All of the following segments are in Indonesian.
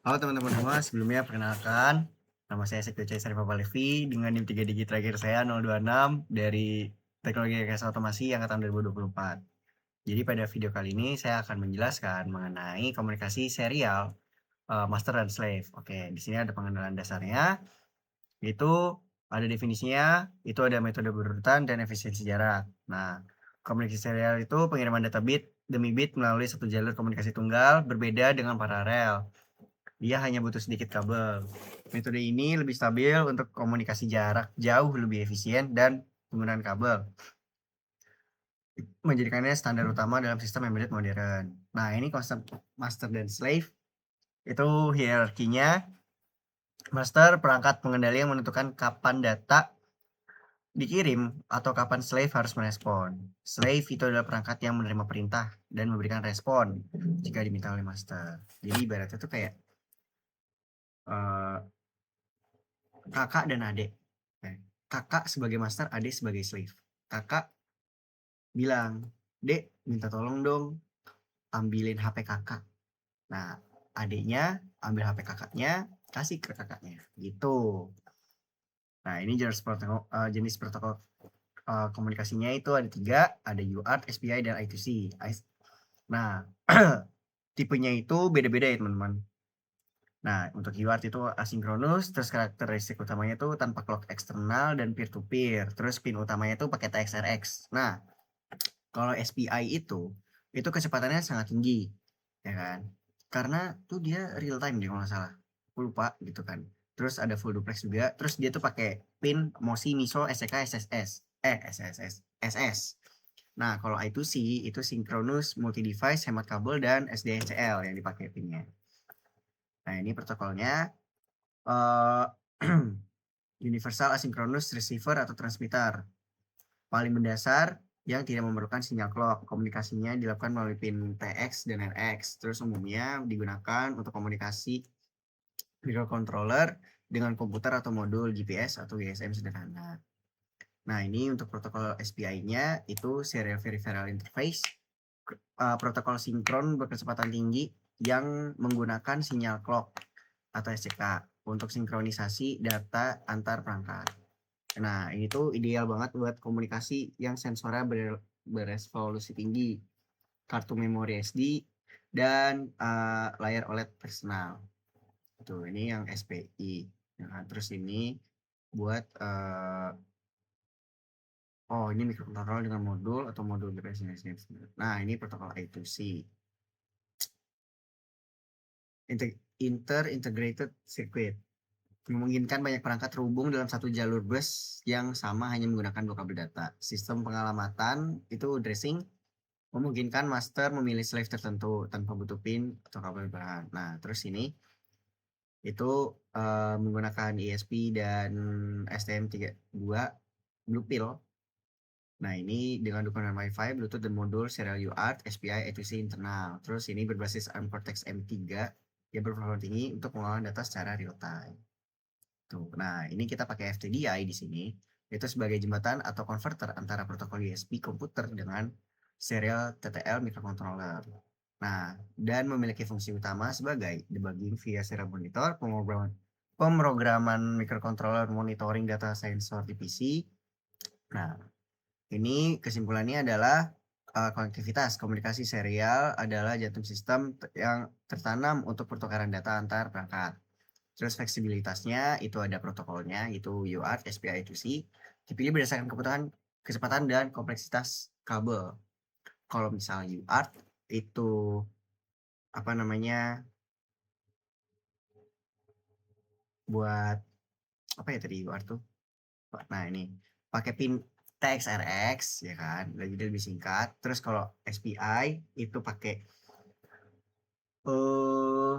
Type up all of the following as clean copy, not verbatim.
Halo teman-teman semua, sebelumnya perkenalkan, nama saya Sekto Caesar Papalevi dengan NIM 3 digit terakhir saya 026 dari Teknologi Rekayasa Otomasi angkatan 2024. Jadi pada video kali ini saya akan menjelaskan mengenai komunikasi serial master dan slave. Oke, di sini ada pengenalan dasarnya, itu ada definisinya, itu ada metode berurutan dan efisiensi jarak. Nah, komunikasi serial itu pengiriman data bit demi bit melalui satu jalur komunikasi tunggal berbeda dengan paralel. Dia hanya butuh sedikit kabel. Metode ini lebih stabil untuk komunikasi jarak jauh lebih efisien dan penggunaan kabel, menjadikannya standar utama dalam sistem embedded modern. Nah, ini konsep master dan slave. Itu hierarkinya. Master perangkat pengendali yang menentukan kapan data dikirim atau kapan slave harus merespon. Slave itu adalah perangkat yang menerima perintah dan memberikan respon jika diminta oleh master. Jadi ibaratnya tuh kayak uh, kakak dan adik. Kakak sebagai master, adik sebagai slave. Kakak bilang, "Dek, minta tolong dong ambilin HP kakak." Nah, adiknya ambil HP kakaknya, kasih ke kakaknya. Gitu. Nah, ini jenis protokol komunikasinya itu ada 3, ada UART, SPI, dan I2C. Nah, tipenya itu beda-beda ya teman-teman. Nah, untuk UART itu asinkronus, terus karakteristik utamanya itu tanpa clock eksternal dan peer-to-peer. Terus pin utamanya itu pakai TXRX. Nah, kalau SPI itu kecepatannya sangat tinggi, ya kan? Karena tuh dia real time deh kalau nggak salah. Aku lupa gitu kan. Terus ada full duplex juga. Terus dia tuh pakai pin MOSI, MISO, SCK, SSS. SSS. SS. Nah, kalau I2C itu synchronous multi device, hemat kabel, dan SDHCL yang dipakai pinnya. Nah, ini protokolnya uh, universal asynchronous receiver atau transmitter. Paling mendasar yang tidak memerlukan sinyal clock. Komunikasinya dilakukan melalui pin TX dan RX. Terus umumnya digunakan untuk komunikasi microcontroller dengan komputer atau modul GPS atau GSM sederhana. Nah, ini untuk protokol SPI-nya itu Serial Peripheral Interface, protokol sinkron berkecepatan tinggi yang menggunakan sinyal clock atau SCK untuk sinkronisasi data antar perangkat. Nah, ini tuh ideal banget buat komunikasi yang sensornya beresolusi tinggi, kartu memori SD, dan layar OLED personal. Tuh, ini yang SPI. Nah, terus ini buat oh, ini mikrokontroller dengan modul atau modul BPS. Nah, ini protokol I2C. Integrated Circuit. Memungkinkan banyak perangkat terhubung dalam satu jalur bus yang sama hanya menggunakan dua kabel data. Sistem pengalamatan itu dressing memungkinkan master memilih slave tertentu tanpa butuh pin atau kabel bahan. Nah, terus ini itu menggunakan ESP dan STM32 Blue Pill. Nah, ini dengan dukungan Wi-Fi, Bluetooth, dan modul serial UART, SPI, ETC internal. Terus ini berbasis ARM Cortex M3 yang berperforma tinggi untuk pengolahan data secara real time. Tuh. Nah, ini kita pakai FTDI di sini. Itu sebagai jembatan atau converter antara protokol USB komputer dengan serial TTL microcontroller. Nah, dan memiliki fungsi utama sebagai debugging via serial monitor, pemrograman microcontroller, monitoring data sensor di PC. Nah, ini kesimpulannya adalah konektivitas komunikasi serial adalah jantung sistem yang tertanam untuk pertukaran data antar perangkat. Terus fleksibilitasnya itu ada protokolnya, itu UART, SPI, I2C. Dipilih berdasarkan kebutuhan, kecepatan, dan kompleksitas kabel. Kalau misalnya UART itu apa namanya buat apa ya tadi UART tuh? Nah, ini pakai pin TXRX ya kan, jadi lebih singkat. Terus kalau SPI itu pakai eh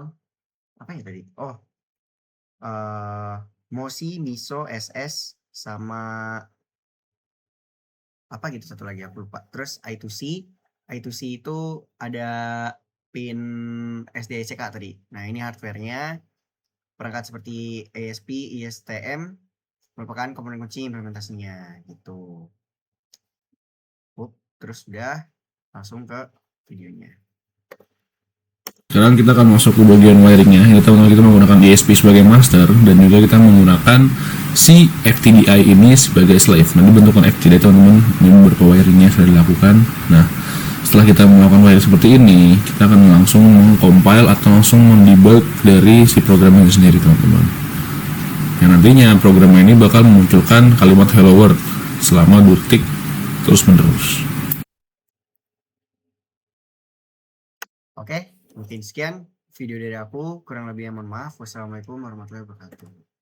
apa ya tadi? Oh, eh MOSI, MISO, SS sama apa gitu satu lagi aku lupa. Terus I2C itu ada pin SDCK tadi. Nah, ini hardware-nya perangkat seperti ASP, ISTM merupakan komponen kunci implementasinya gitu. Terus sudah langsung ke videonya. sekarang kita akan masuk ke bagian wiringnya. Ini teman-teman, kita menggunakan ESP sebagai master dan juga kita menggunakan si FTDI ini sebagai slave. Nanti bentukan FTDI teman-teman, ini beberapa wiringnya sudah dilakukan. Nah, setelah kita melakukan wiring seperti ini, kita akan langsung mengcompile atau langsung mendebug dari si program itu sendiri teman-teman. Yang nantinya program ini bakal memunculkan kalimat hello world selama 2 detik terus menerus. Oke, mungkin sekian video dari aku. Kurang lebihnya mohon maaf. Wassalamualaikum warahmatullahi wabarakatuh.